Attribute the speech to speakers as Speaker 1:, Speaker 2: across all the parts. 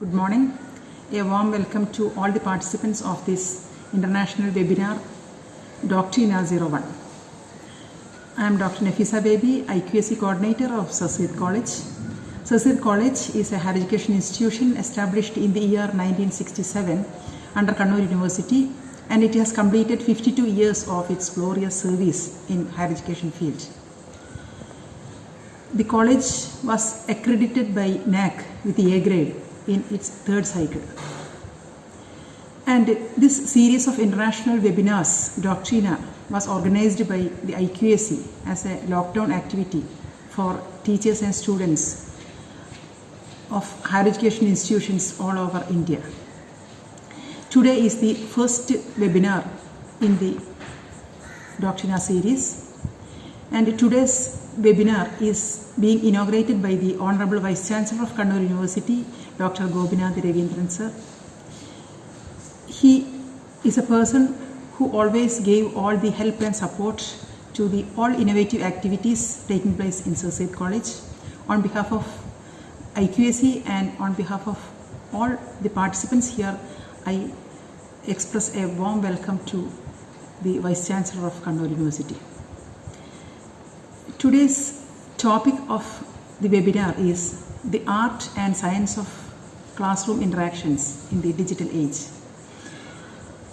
Speaker 1: Good morning. A warm welcome to all the participants of this international webinar, Doctrina 01. I am Dr. Nafeesa IQAC coordinator of Syed College. Syed College is a higher education institution established in the year 1967 under Kannur University, and it has completed 52 years of its glorious service in higher education field. The college was accredited by NAC with the A grade in its third cycle. And this series of international webinars, Doctrina, was organized by the IQAC as a lockdown activity for teachers and students of higher education institutions all over India. Today is the first webinar in the Doctrina series, and today's webinar is being inaugurated by the Honorable Vice Chancellor of Kannur University, Dr. GopinathRavindran sir. He is a person who always gave all the help and support to the all innovative activities taking place in Syed College. On behalf of IQAC and on behalf of all the participants here, I express a warm welcome to the Vice Chancellor of Kannur University. Today's topic of the webinar is the art and science of classroom interactions in the digital age.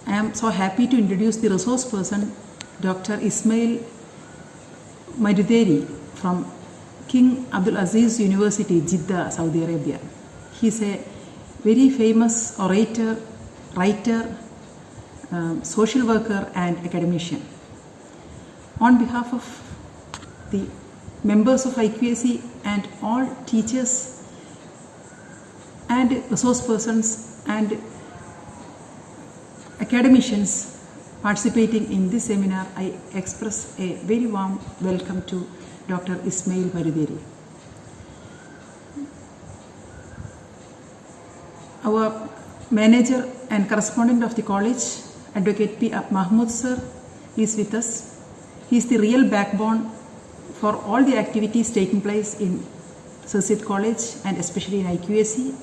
Speaker 1: I am so happy to introduce the resource person, Dr. Ismail Maruderi from King Abdulaziz University, Jeddah, Saudi Arabia. He is a very famous orator, writer, social worker and academician. On behalf of the members of IQAC and all teachers and resource persons and academicians participating in this seminar, I express a very warm welcome to Dr. Ismail Maruderi. Our manager and correspondent of the college, Advocate P. Mahamood sir, is with us. He is the real backbone for all the activities taking place in Syed College and especially in IQAC.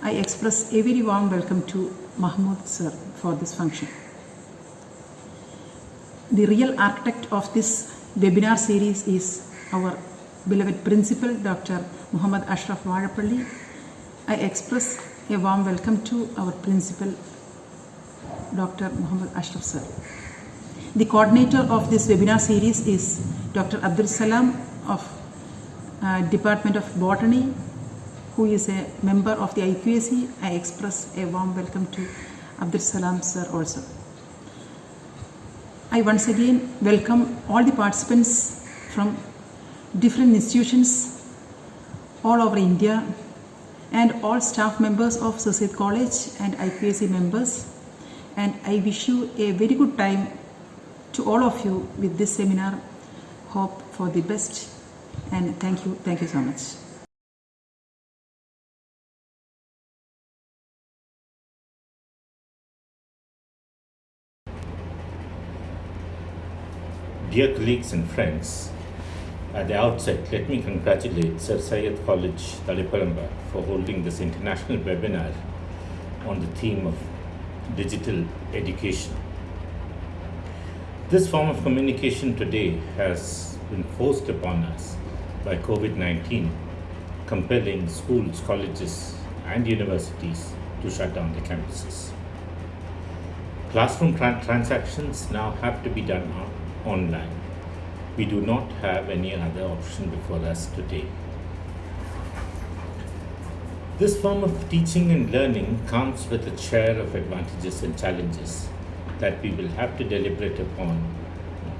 Speaker 1: I express a very warm welcome to Mahamood sir for this function. The real architect of this webinar series is our beloved principal, Dr. Mohamed Asraf Vazhapully. I express a warm welcome to our principal, Dr. Mohamed Asraf sir. The coordinator of this webinar series is Dr. Abdul Salam of Department of Botany, who is a member of the IQAC. I express a warm welcome to Abdul Salam sir also. I once again welcome all the participants from different institutions all over India and all staff members of Syed College and IQAC members, and I wish you a very good time to all of you with this seminar. Hope for the best, and thank you so much.
Speaker 2: Dear colleagues and friends, at the outset, let me congratulate Sir Syed College, Taliparamba for holding this international webinar on the theme of digital education. This form of communication today has been forced upon us by COVID-19, compelling schools, colleges, and universities to shut down their campuses. Classroom transactions now have to be done online. We do not have any other option before us today. This form of teaching and learning comes with a share of advantages and challenges that we will have to deliberate upon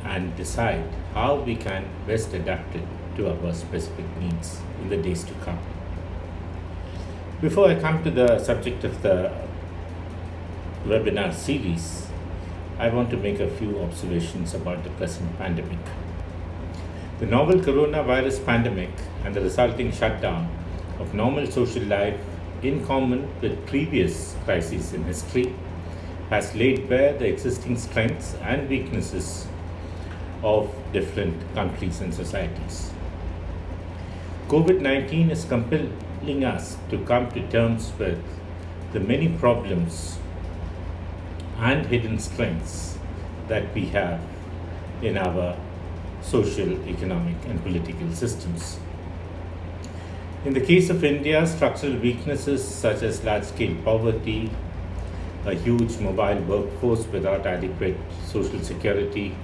Speaker 2: and decide how we can best adapt it to our specific needs in the days to come. Before I come to the subject of the webinar series, I want to make a few observations about the present pandemic. The novel coronavirus pandemic and the resulting shutdown of normal social life, in common with previous crises in history, has laid bare the existing strengths and weaknesses of different countries and societies. COVID-19 is compelling us to come to terms with the many problems and hidden strengths that we have in our social, economic, and political systems. In the case of India, structural weaknesses such as large-scale poverty, a huge mobile workforce without adequate social security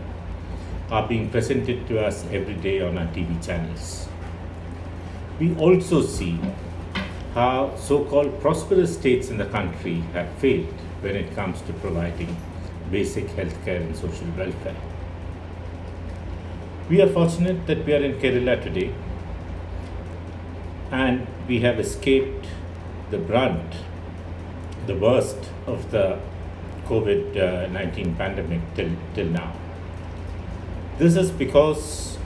Speaker 2: are being presented to us every day on our TV channels. We also see how so-called prosperous states in the country have failed when it comes to providing basic healthcare and social welfare. We are fortunate that we are in Kerala today and we have escaped the brunt, the worst of the COVID-19 pandemic till now. This is because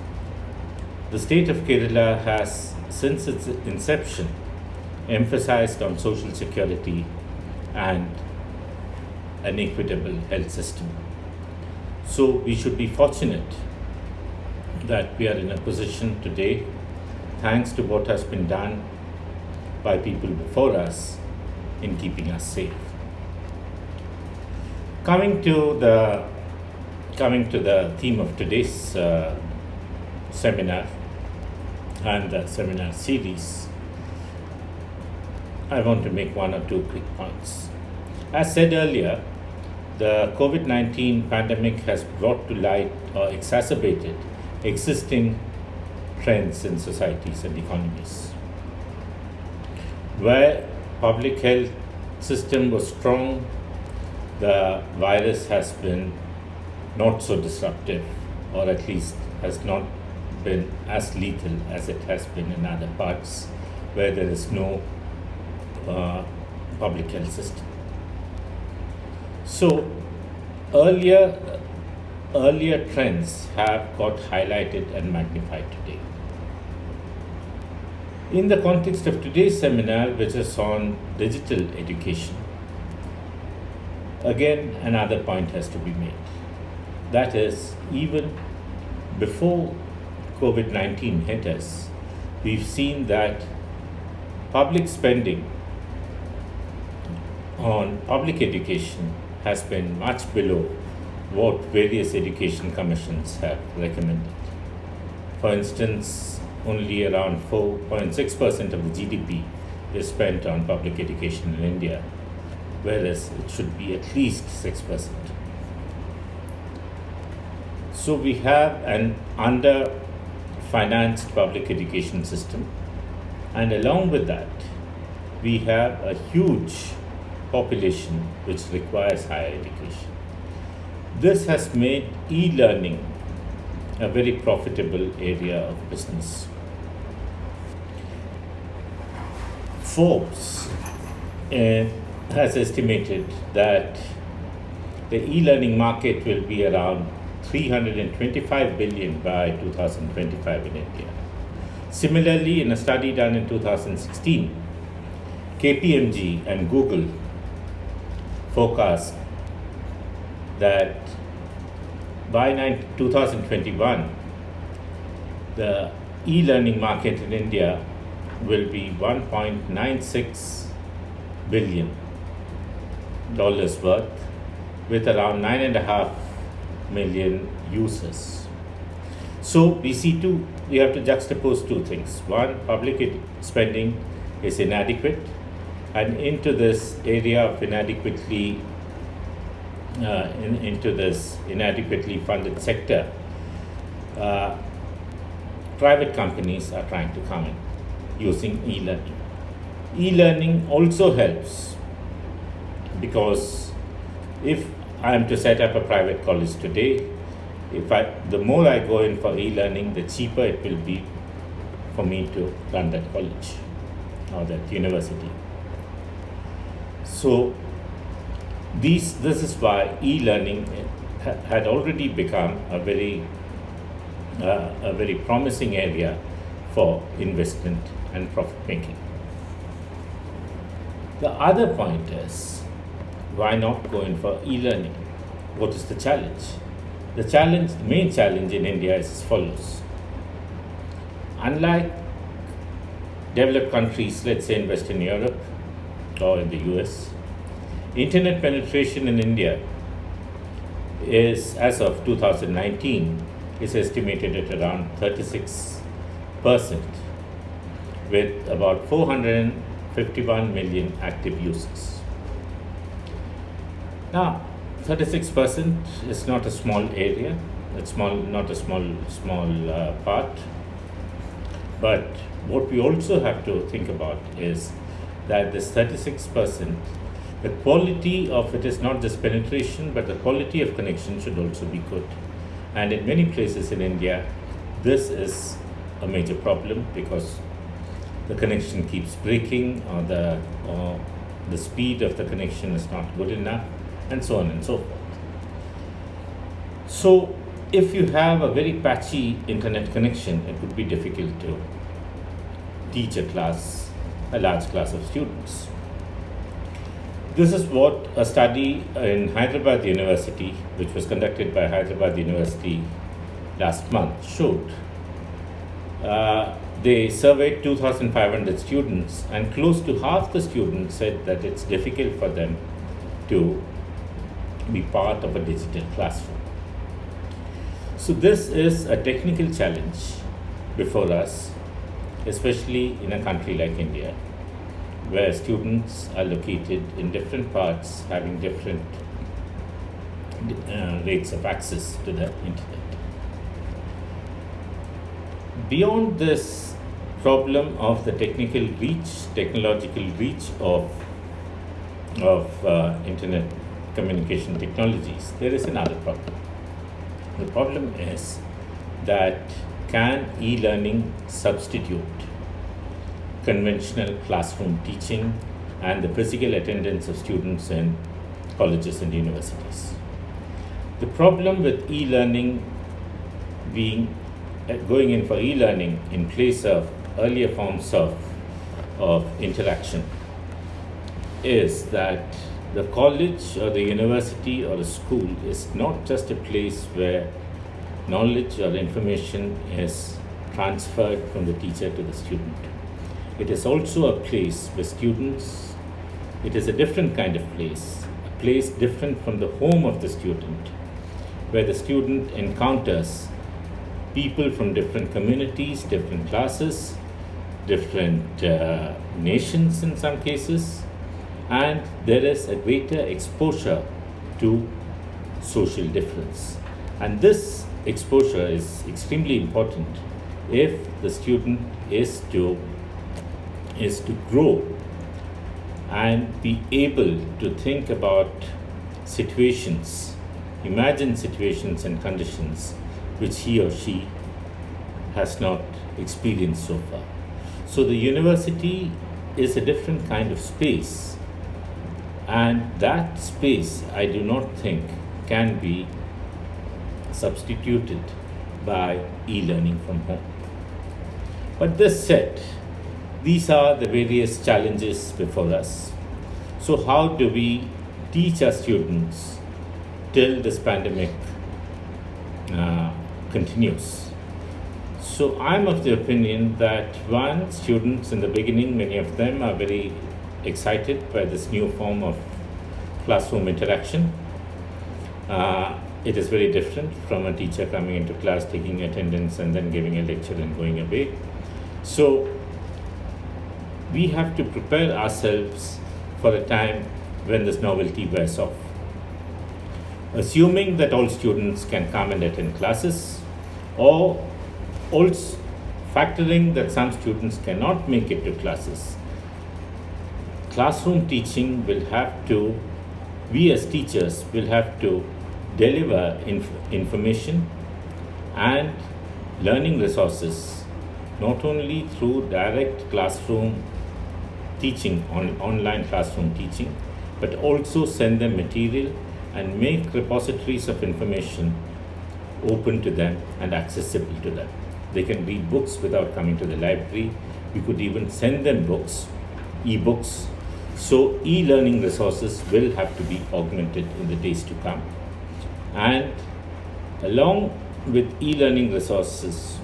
Speaker 2: the state of Kerala has, since its inception, emphasized on social security and an equitable health system. So we should be fortunate that we are in a position today, thanks to what has been done by people before us in keeping us safe. Coming to the theme of today's seminar and the seminar series, I want to make one or two quick points. As said earlier, the COVID-19 pandemic has brought to light or exacerbated existing trends in societies and economies. Where public health system was strong, the virus has been not so disruptive, or at least has not been as lethal as it has been in other parts where there is no public health system. So earlier trends have got highlighted and magnified today. In the context of today's seminar, which is on digital education, again another point has to be made. That is, even before COVID-19 hit us, we've seen that public spending on public education has been much below what various education commissions have recommended. For instance, only around 4.6% of the GDP is spent on public education in India, whereas it should be at least 6%. So we have an under-financed public education system, and along with that, we have a huge population which requires higher education. This has made e-learning a very profitable area of business. Forbes has estimated that the e-learning market will be around 325 billion by 2025 in India. Similarly, in a study done in 2016, KPMG and Google forecast that by 2021, the e-learning market in India will be $1.96 billion worth, with around 9.5 million users. So we have to juxtapose two things. One, public spending is inadequate, and into this area of inadequately funded sector, private companies are trying to come in using e-learning. E-learning also helps because if I am to set up a private college today, the more I go in for e-learning, the cheaper it will be for me to run that college or that university. So this is why e-learning had already become a very promising area for investment and profit making. The other point is, why not go in for e-learning? What is the challenge? The main challenge in India is as follows. Unlike developed countries, let's say in Western Europe or in the US, internet penetration in India is, as of 2019, is estimated at around 36%, with about 451 million active users. Now, 36% is not a small area, it's not a small part, but what we also have to think about is that this 36%, the quality of it is not just penetration, but the quality of connection should also be good. And in many places in India, this is a major problem because the connection keeps breaking, or the speed of the connection is not good enough, and so on and so forth. So if you have a very patchy internet connection, it would be difficult to teach a large class of students. This is what a study in Hyderabad University, which was conducted by Hyderabad University last month, showed. They surveyed 2,500 students, and close to half the students said that it's difficult for them to be part of a digital classroom. So this is a technical challenge before us, especially in a country like India, where students are located in different parts, having different rates of access to the internet. Beyond this problem of the technological reach of internet communication technologies, there is another problem. The problem is that can e-learning substitute conventional classroom teaching and the physical attendance of students in colleges and universities? The problem with e-learning going in for e-learning in place of earlier forms of interaction is that the college or the university or a school is not just a place where knowledge or information is transferred from the teacher to the student. It is also a place where students, it is a different kind of place, a place different from the home of the student, where the student encounters people from different communities, different classes, different nations in some cases, and there is a greater exposure to social difference. And this exposure is extremely important if the student is to grow and be able to think about situations, imagine situations and conditions which he or she has not experienced so far. So the university is a different kind of space, and that space I do not think can be substituted by e-learning from home. But this said, these are the various challenges before us. So how do we teach our students till this pandemic continues? So I'm of the opinion that one, students in the beginning, many of them are very excited by this new form of classroom interaction. It is very different from a teacher coming into class, taking attendance and then giving a lecture and going away. So we have to prepare ourselves for a time when this novelty wears off. Assuming that all students can come and attend classes, or also factoring that some students cannot make it to classes, classroom teaching will have to, we as teachers will have to deliver information and learning resources not only through direct classroom teaching, online classroom teaching, but also send them material and make repositories of information open to them and accessible to them. They can read books without coming to the library. We could even send them books, e-books. So e-learning resources will have to be augmented in the days to come. And along with e-learning resources,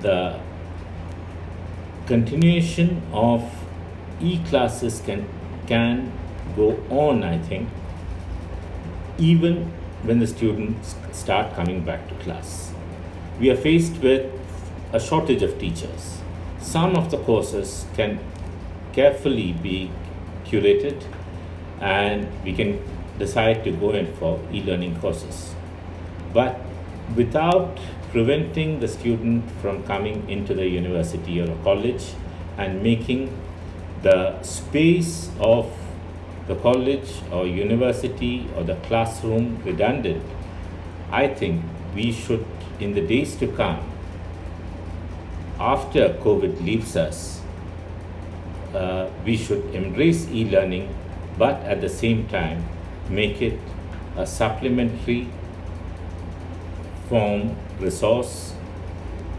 Speaker 2: the continuation of e-classes can go on, I think, even when the students start coming back to class. We are faced with a shortage of teachers. Some of the courses can carefully be curated and we can decide to go in for e-learning courses. But without preventing the student from coming into the university or a college and making the space of the college or university or the classroom redundant, I think we should, in the days to come, after COVID leaves us, we should embrace e-learning, but at the same time make it a supplementary form resource,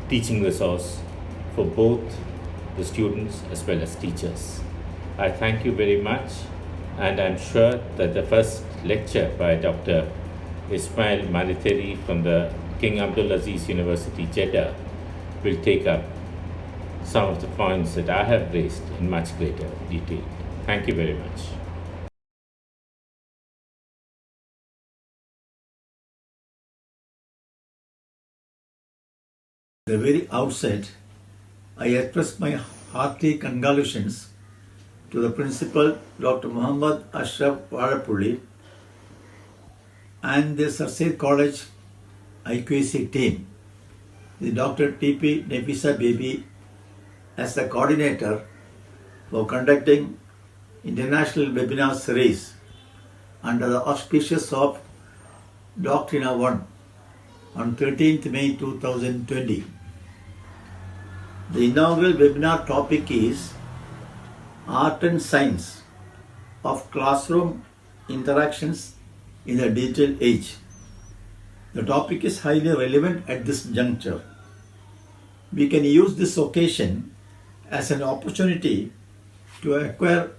Speaker 2: teaching resource for both the students as well as teachers. I thank you very much, and I'm sure that the first lecture by Dr. Ismail Malitheri from the King Abdulaziz University, Jeddah, will take up some of the points that I have raised in much greater detail. Thank you very much.
Speaker 3: At the very outset, I express my hearty congratulations to the Principal, Dr. Mohamed Asraf Vazhapully, and the Syed College IQAC team, the Dr. T.P. Nafeesa Baby as the coordinator for conducting international webinar series under the auspices of Doctrina 1 on 13th May 2020. The inaugural webinar topic is Art and Science of Classroom Interactions in the Digital Age. The topic is highly relevant at this juncture. We can use this occasion as an opportunity to acquire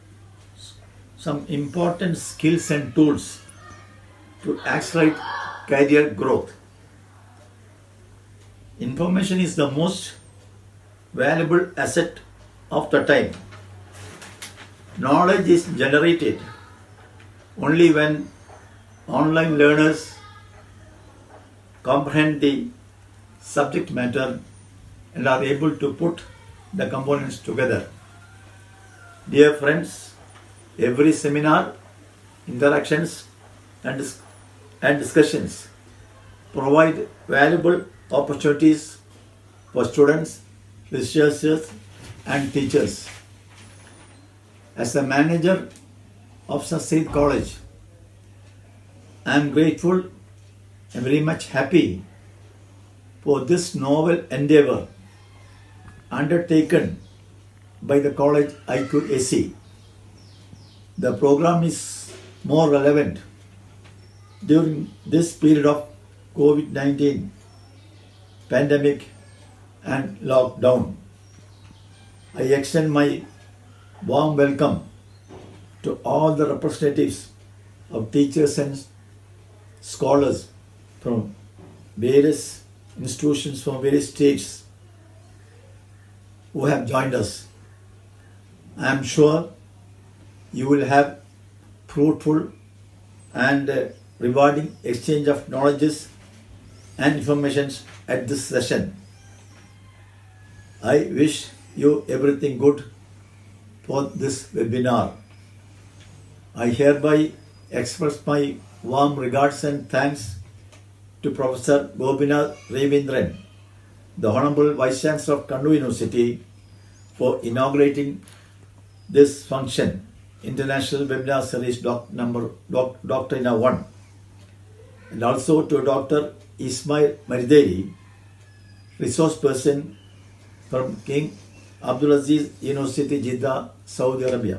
Speaker 3: some important skills and tools to accelerate career growth. Information is the most valuable asset of the time. Knowledge is generated only when online learners comprehend the subject matter and are able to put the components together. Dear friends, every seminar, interactions and discussions provide valuable opportunities for students, researchers and teachers. As the manager of Syed College, I am grateful and very much happy for this novel endeavor undertaken by the college IQAC. The program is more relevant during this period of COVID-19 pandemic and lockdown. I extend my warm welcome to all the representatives of teachers and scholars from various institutions from various states who have joined us. I am sure you will have fruitful and rewarding exchange of knowledges and information at this session. I wish you everything good for this webinar. I hereby express my warm regards and thanks to Professor GopinathRavindran, the Honorable Vice Chancellor of Kannur University, for inaugurating this function, International Webinar Series Doctrina 1, and also to Dr. Ismail Malitheri, resource person from King Abdulaziz University, Jeddah, Saudi Arabia.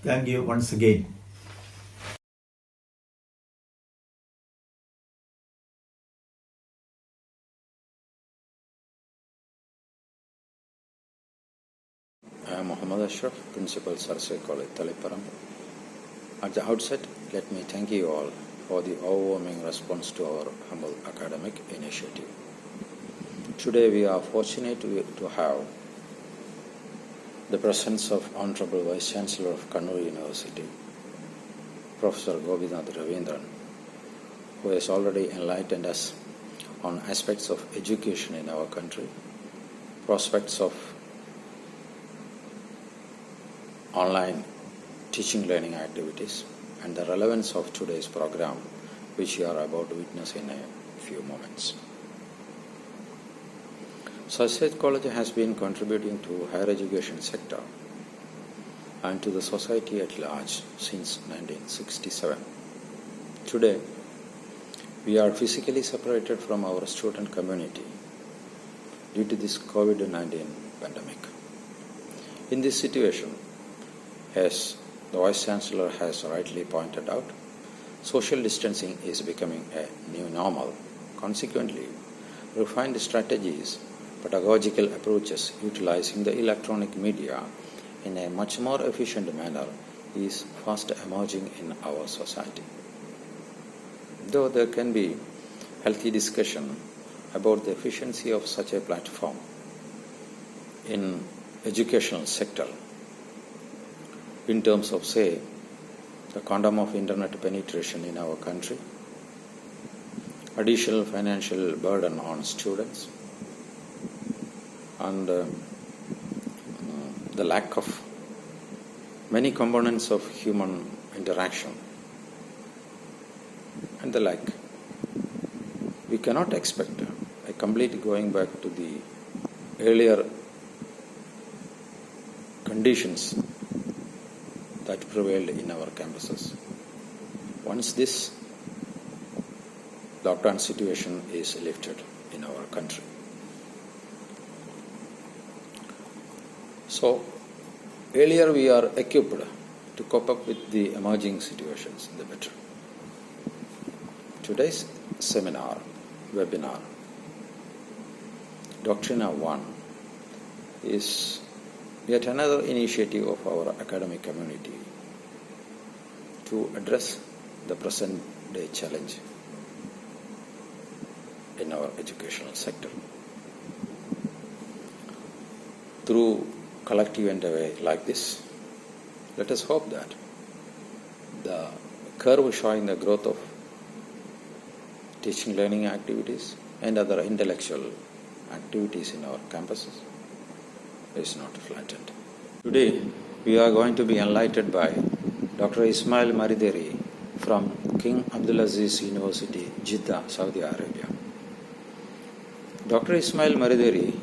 Speaker 3: Thank you once again.
Speaker 4: I am Mohamed Asraf, Principal, Syed College, Taliparamba. At the outset, let me thank you all for the overwhelming response to our humble academic initiative. Today we are fortunate to have the presence of Honorable Vice Chancellor of Kannur University, Professor GopinathRavindran, who has already enlightened us on aspects of education in our country, prospects of online teaching learning activities, and the relevance of today's program, which you are about to witness in a few moments. Syed College has been contributing to higher education sector and to the society at large since 1967. Today, we are physically separated from our student community due to this COVID-19 pandemic. In this situation, as the Vice Chancellor has rightly pointed out, social distancing is becoming a new normal. Consequently, refined strategies, pedagogical approaches utilizing the electronic media in a much more efficient manner is fast emerging in our society. Though there can be healthy discussion about the efficiency of such a platform in educational sector, in terms of, say, the quantum of internet penetration in our country, additional financial burden on students, and the lack of many components of human interaction and the like, we cannot expect a complete going back to the earlier conditions that prevailed in our campuses. Once this lockdown situation is lifted in our country. So, earlier we are equipped to cope up with the emerging situations the better. Today's seminar, webinar, Doctrina 1, is yet another initiative of our academic community to address the present day challenge in our educational sector. Through collective endeavor like this, let us hope that the curve showing the growth of teaching learning activities and other intellectual activities in our campuses is not flattened. Today, we are going to be enlightened by Dr. Ismail Marideri from King Abdulaziz University, Jeddah, Saudi Arabia. Dr. Ismail Marideri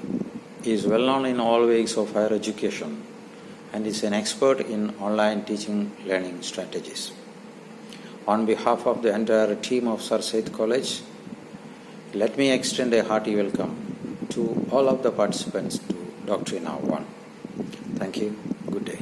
Speaker 4: is well known in all ways of higher education and is an expert in online teaching learning strategies. On behalf of the entire team of Syed College, let me extend a hearty welcome to all of the participants to Doctrina 1. Thank you. Good day.